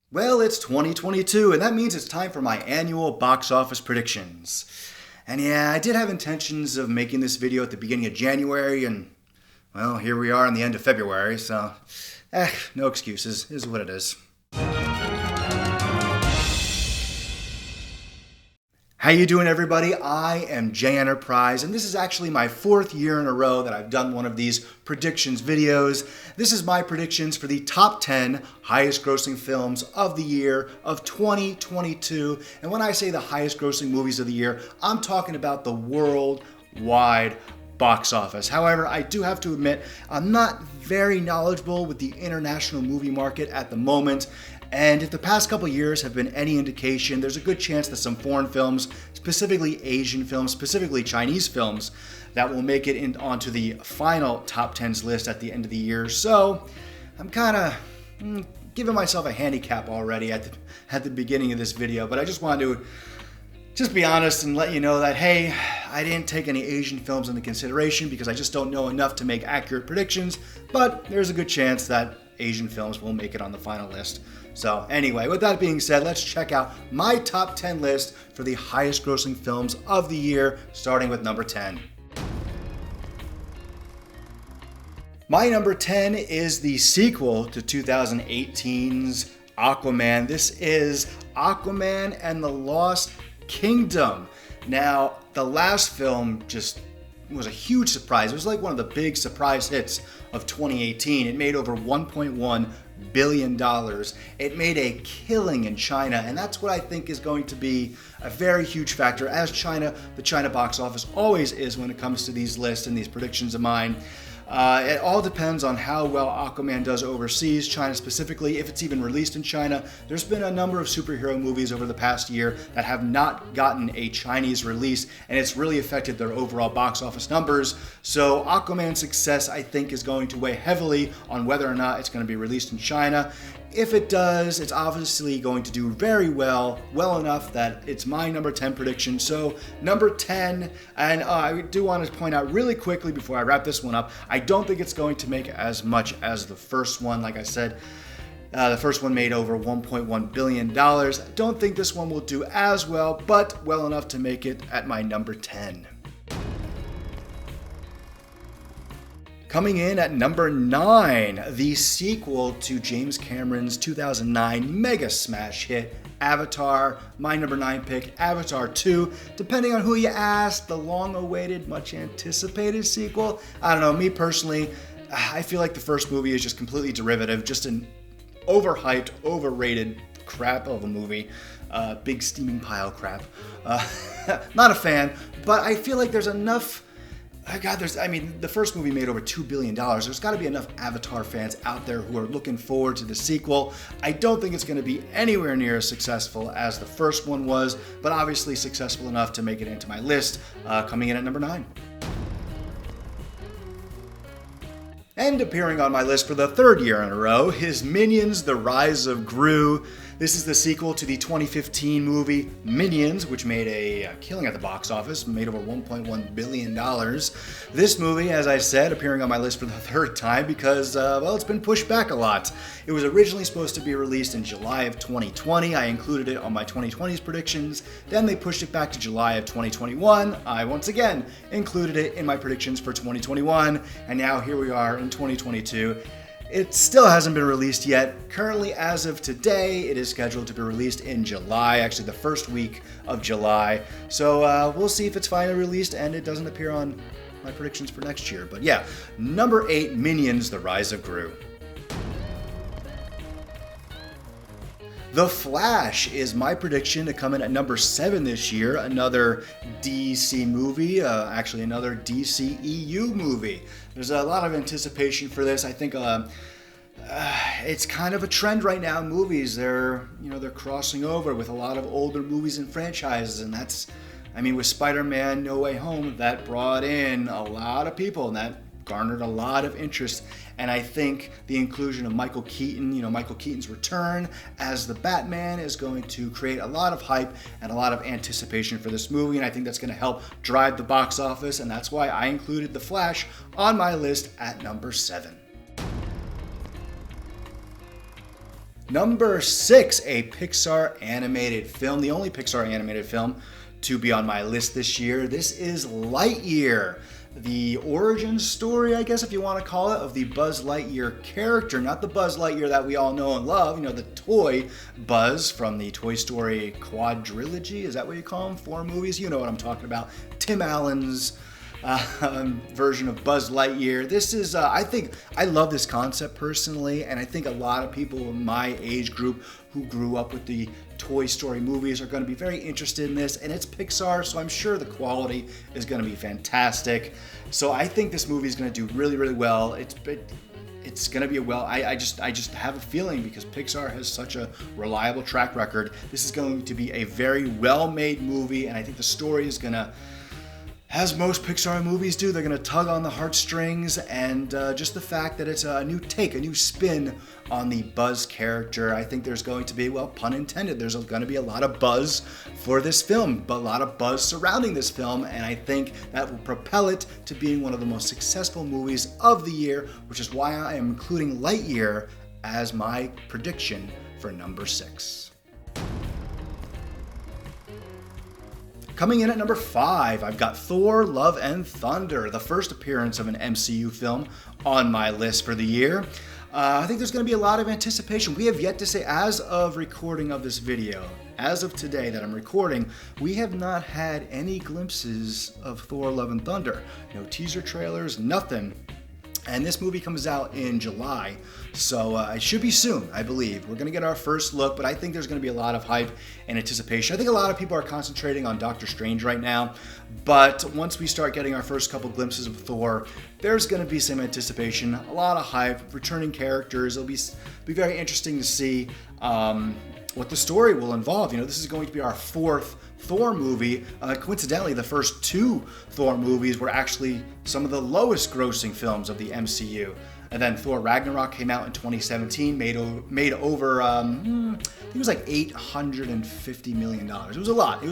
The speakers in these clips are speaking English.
Well, it's 2022, and that means it's time for my annual box office predictions. And yeah, I did have intentions of making this video at the beginning of January, and well, here we are in the end of February, so no excuses, is what it is. How you doing, everybody? I am J Enterprise, and this is actually my fourth year in a row that I've done one of these predictions videos. This is my predictions for the top 10 highest grossing films of the year of 2022. And when I say the highest grossing movies of the year, I'm talking about the worldwide box office. However, I do have to admit, I'm not very knowledgeable with the international movie market at the moment. And if the past couple years have been any indication, there's a good chance that some foreign films, specifically Asian films, specifically Chinese films, that will make it onto the final top 10s list at the end of the year. So I'm kind of giving myself a handicap already at the beginning of this video, but I just wanted to just be honest and let you know that, hey, I didn't take any Asian films into consideration because I just don't know enough to make accurate predictions, but there's a good chance that Asian films will make it on the final list. So anyway, with that being said, let's check out my top 10 list for the highest grossing films of the year, starting with number 10. My number 10 is the sequel to 2018's Aquaman. This is Aquaman and the Lost Kingdom. Now, the last film just was a huge surprise. It was like one of the big surprise hits of 2018. It made over $1.1 billion. It made a killing in China, and that's what I think is going to be a very huge factor, as the China box office always is when it comes to these lists and these predictions of mine. It all depends on how well Aquaman does overseas, China specifically, if it's even released in China. There's been a number of superhero movies over the past year that have not gotten a Chinese release, and it's really affected their overall box office numbers. So Aquaman's success, I think, is going to weigh heavily on whether or not it's going to be released in China. If it does, it's obviously going to do very well enough that it's my number 10 prediction. So number 10, and I do want to point out really quickly before I wrap this one up, I don't think it's going to make as much as the first one. Like I said, the first one made over $1.1 billion. I don't think this one will do as well, but well enough to make it at my number 10. Coming in at number 9, the sequel to James Cameron's 2009 mega smash hit, Avatar. My number 9 pick, Avatar 2. Depending on who you ask, the long-awaited, much-anticipated sequel. I don't know, me personally, I feel like the first movie is just completely derivative, just an overhyped, overrated crap of a movie. Big steaming pile crap. Not a fan, but I feel like there's enough. The first movie made over $2 billion. There's got to be enough Avatar fans out there who are looking forward to the sequel. I don't think it's going to be anywhere near as successful as the first one was, but obviously successful enough to make it into my list, coming in at number 9. And appearing on my list for the third year in a row is Minions: The Rise of Gru. This is the sequel to the 2015 movie Minions, which made a killing at the box office, made over $1.1 billion. This movie, as I said, appearing on my list for the third time because, it's been pushed back a lot. It was originally supposed to be released in July of 2020. I included it on my 2020's predictions. Then they pushed it back to July of 2021. I once again included it in my predictions for 2021. And now here we are in 2022. It still hasn't been released yet. Currently, as of today, it is scheduled to be released in July, actually the first week of July. So we'll see if it's finally released and it doesn't appear on my predictions for next year. But yeah, number 8, Minions: The Rise of Gru. The Flash is my prediction to come in at number 7 this year. Another DC movie, actually another DCEU movie. There's a lot of anticipation for this. I think it's kind of a trend right now in movies. They're crossing over with a lot of older movies and franchises, and that's, with Spider-Man: No Way Home, that brought in a lot of people, and that garnered a lot of interest. And I think the inclusion of Michael Keaton, Michael Keaton's return as the Batman is going to create a lot of hype and a lot of anticipation for this movie. And I think that's going to help drive the box office. And that's why I included The Flash on my list at number 7. Number 6, a Pixar animated film, the only Pixar animated film to be on my list this year. This is Lightyear, the origin story, I guess if you want to call it, of the Buzz Lightyear character. Not the Buzz Lightyear that we all know and love, the toy Buzz from the Toy Story quadrilogy. Is that what you call them? 4 movies? You know what I'm talking about. Tim Allen's version of Buzz Lightyear. This is, I love this concept personally, and I think a lot of people in my age group who grew up with the Toy Story movies are going to be very interested in this, and it's Pixar, so I'm sure the quality is going to be fantastic. So I think this movie is going to do really, really well. It's going to be I just have a feeling, because Pixar has such a reliable track record, this is going to be a very well-made movie, and I think the story is going to, as most Pixar movies do, they're going to tug on the heartstrings, and just the fact that it's a new take, a new spin on the Buzz character. I think there's going to be, well, pun intended, there's going to be a lot of buzz for this film, but a lot of buzz surrounding this film, and I think that will propel it to being one of the most successful movies of the year, which is why I am including Lightyear as my prediction for number 6. Coming in at number 5, I've got Thor, Love and Thunder, the first appearance of an MCU film on my list for the year. I think there's going to be a lot of anticipation. We have yet to say, as of recording of this video, as of today that I'm recording, we have not had any glimpses of Thor, Love and Thunder. No teaser trailers, nothing. And this movie comes out in July, so it should be soon, I believe. We're going to get our first look, but I think there's going to be a lot of hype and anticipation. I think a lot of people are concentrating on Doctor Strange right now, but once we start getting our first couple glimpses of Thor, there's going to be some anticipation, a lot of hype, returning characters. It'll be very interesting to see what the story will involve. This is going to be our 4th Thor movie. Coincidentally, the first 2 Thor movies were actually some of the lowest grossing films of the MCU. And then Thor Ragnarok came out in 2017, made over, I think it was like $850 million. It was a lot. It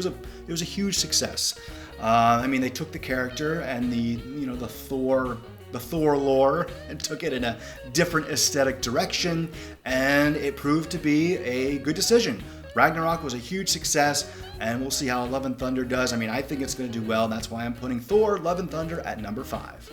was a huge success. They took the character and the Thor lore and took it in a different aesthetic direction, and it proved to be a good decision. Ragnarok was a huge success, and we'll see how Love and Thunder does. I think it's going to do well, and that's why I'm putting Thor, Love and Thunder at number 5.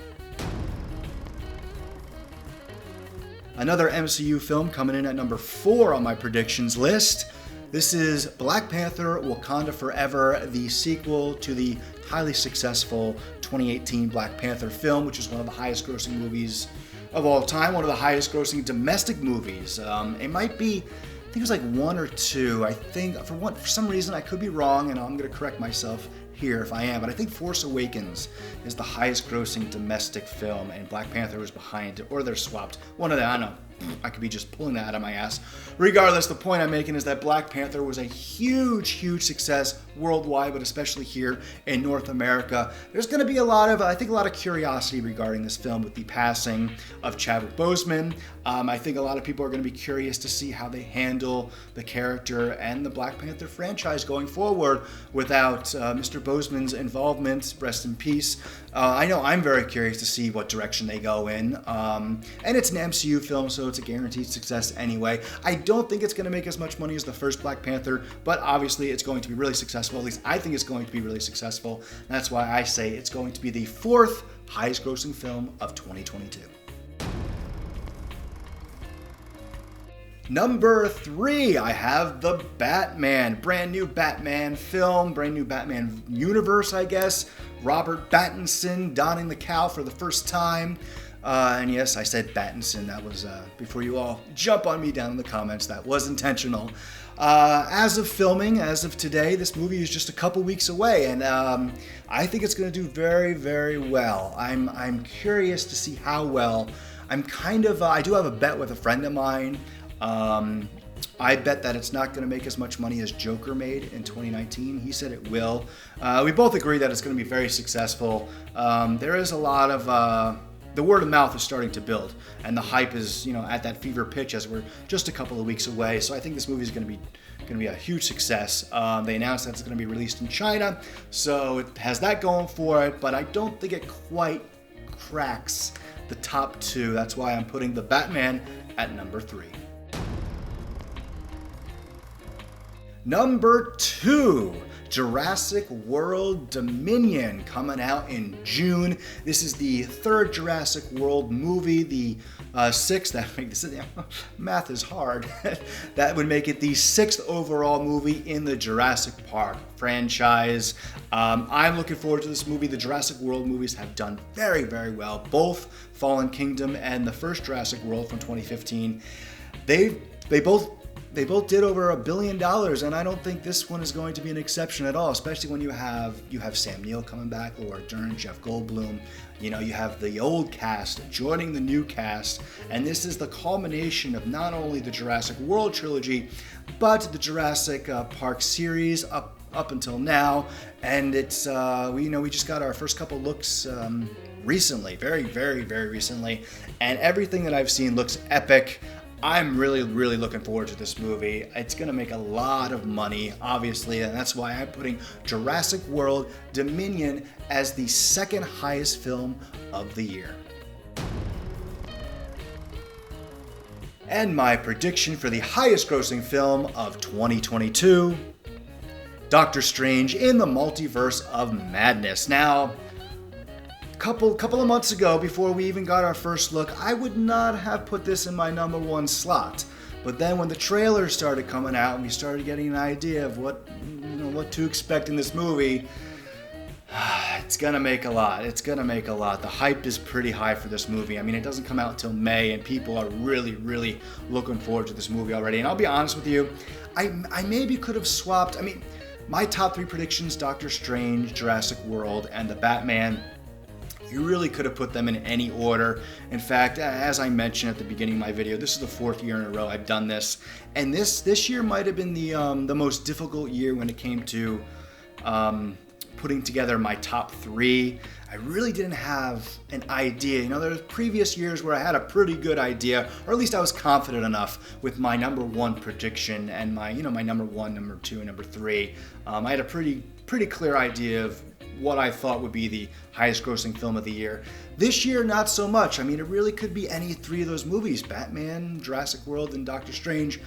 Another MCU film coming in at number 4 on my predictions list. This is Black Panther: Wakanda Forever, the sequel to the highly successful 2018 Black Panther film, which is one of the highest grossing movies of all time, one of the highest grossing domestic movies. It might be, I think it was like 1 or 2. I think for some reason, I could be wrong, and I'm going to correct myself here if I am, but I think Force Awakens is the highest grossing domestic film, and Black Panther was behind it, or they're swapped. One of them, I don't know. I could be just pulling that out of my ass. Regardless, the point I'm making is that Black Panther was a huge, huge success worldwide, but especially here in North America. There's going to be a lot of curiosity regarding this film with the passing of Chadwick Boseman. I think a lot of people are going to be curious to see how they handle the character and the Black Panther franchise going forward without Mr. Boseman's involvement. Rest in peace. I know I'm very curious to see what direction they go in. And it's an MCU film, so it's a guaranteed success anyway. I don't think it's going to make as much money as the first Black Panther, but obviously it's going to be really successful. At least I think it's going to be really successful. And that's why I say it's going to be the 4th highest grossing film of 2022. Number 3, I have The Batman. Brand new Batman film, brand new Batman universe, I guess. Robert Pattinson donning the cowl for the first time. And yes, I said Pattinson. That was, before you all jump on me down in the comments, that was intentional. As of filming, as of today, this movie is just a couple weeks away, and I think it's going to do very, very well. I'm curious to see how well. I do have a bet with a friend of mine. I bet that it's not going to make as much money as Joker made in 2019. He said it will. We both agree that it's going to be very successful. There is a lot of the word of mouth is starting to build, and the hype is at that fever pitch as we're just a couple of weeks away. So I think this movie is going to be a huge success. They announced that it's going to be released in China, so it has that going for it. But I don't think it quite cracks the top 2. That's why I'm putting The Batman at number 3. Number 2, Jurassic World Dominion, coming out in June. This is the third Jurassic World movie, the sixth, math is hard, that would make it the 6th overall movie in the Jurassic Park franchise. I'm looking forward to this movie. The Jurassic World movies have done very, very well. Both Fallen Kingdom and the first Jurassic World from 2015, they both did over $1 billion, and I don't think this one is going to be an exception at all, especially when you have Sam Neill coming back, Laura Dern, Jeff Goldblum. You know, you have the old cast joining the new cast, and this is the culmination of not only the Jurassic World trilogy, but the Jurassic Park series up until now. And it's we just got our first couple looks recently, very, very, very recently, and everything that I've seen looks epic. I'm really, really looking forward to this movie. It's going to make a lot of money, obviously, and that's why I'm putting Jurassic World Dominion as the second highest film of the year. And my prediction for the highest grossing film of 2022, Doctor Strange in the Multiverse of Madness. Now, couple of months ago, before we even got our first look, I would not have put this in my number 1 slot. But then when the trailers started coming out and we started getting an idea of what to expect in this movie, it's gonna make a lot. It's gonna make a lot. The hype is pretty high for this movie. I mean, it doesn't come out until May, and people are really, really looking forward to this movie already. And I'll be honest with you, I maybe could have swapped. I mean, my top 3 predictions: Doctor Strange, Jurassic World, and the Batman. You really could have put them in any order. In fact, as I mentioned at the beginning of my video, this is the 4th year in a row I've done this, and this year might have been the most difficult year when it came to putting together my top 3. I really didn't have an idea. You know, there's previous years where I had a pretty good idea, or at least I was confident enough with my number 1 prediction and my number 1, number 2, and number 3. I had a pretty clear idea of what I thought would be the highest grossing film of the year. This year, not so much. I mean, it really could be any 3 of those movies: Batman, Jurassic World, and Doctor Strange.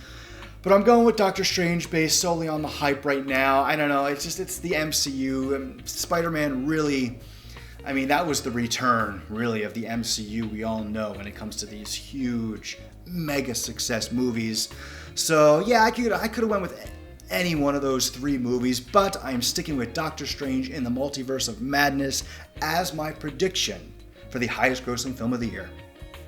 But I'm going with Doctor Strange based solely on the hype right now. I don't know, it's the MCU. Spider-Man really, I mean, that was the return, really, of the MCU we all know when it comes to these huge, mega success movies. So yeah, I could have went with any one of those 3 movies, but I am sticking with Doctor Strange in the Multiverse of Madness as my prediction for the highest grossing film of the year.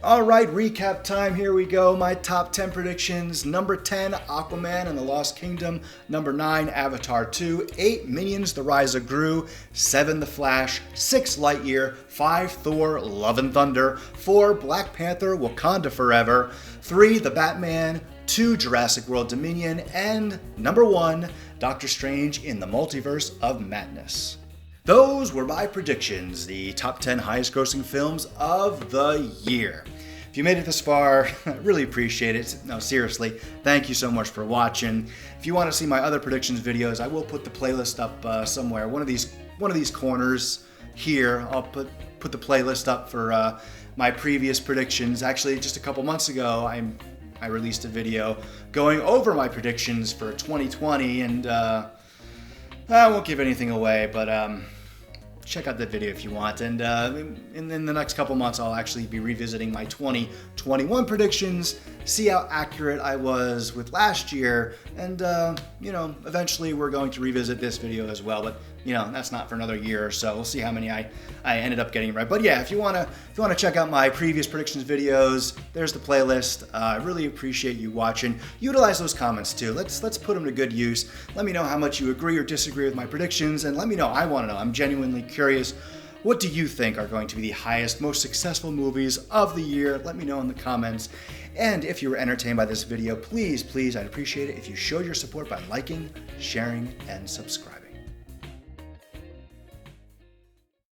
Alright, recap time, here we go. My top 10 predictions: number 10, Aquaman and the Lost Kingdom; number 9, Avatar 2; 8, Minions: The Rise of Gru; 7, The Flash; 6, Lightyear; 5, Thor: Love and Thunder; 4, Black Panther: Wakanda Forever; 3, The Batman; 2, Jurassic World Dominion; and number 1, Doctor Strange in the Multiverse of Madness. Those were my predictions, the top 10 highest grossing films of the year. If you made it this far, I really appreciate it. No, seriously, thank you so much for watching. If you want to see my other predictions videos, I will put the playlist up somewhere. One of these corners here, I'll put the playlist up for my previous predictions. Actually, just a couple months ago, I released a video going over my predictions for 2020, and I won't give anything away, but check out that video if you want. And in the next couple months, I'll actually be revisiting my 2021 predictions, see how accurate I was with last year, and eventually we're going to revisit this video as well. But that's not for another year or so. We'll see how many I ended up getting right. But yeah, if you wanna check out my previous predictions videos, there's the playlist. I really appreciate you watching. Utilize those comments too. Let's put them to good use. Let me know how much you agree or disagree with my predictions, and let me know. I want to know. I'm genuinely curious. What do you think are going to be the highest, most successful movies of the year? Let me know in the comments. And if you were entertained by this video, please, I'd appreciate it if you showed your support by liking, sharing, and subscribing.